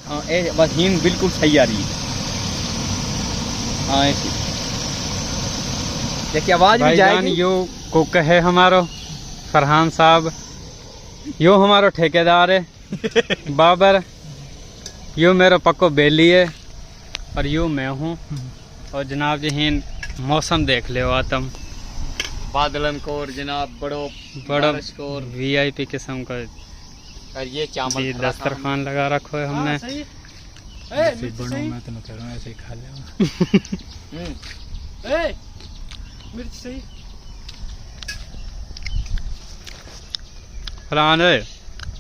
हाँ बस हींग बिल्कुल सही आ रही है। हाँ ऐसी देखिए आवाज भी जाएगी। यो कुक है हमारो फरहान साहब, यो हमारो ठेकेदार है बाबर, यो मेरो पक्को बेली है और यो मैं हूँ। और जनाब जी हीन मौसम देख ले तुम, बादलन को और जनाब बड़ो बड़ा बारिश को और VIP किस्म का ये चावल जी दस्तरखान लगा रखो है हमने। सही है। ऐसे बड़ों में तो कह रहा हूँ ऐसे ही खा ले। मिर्च सही। फरहान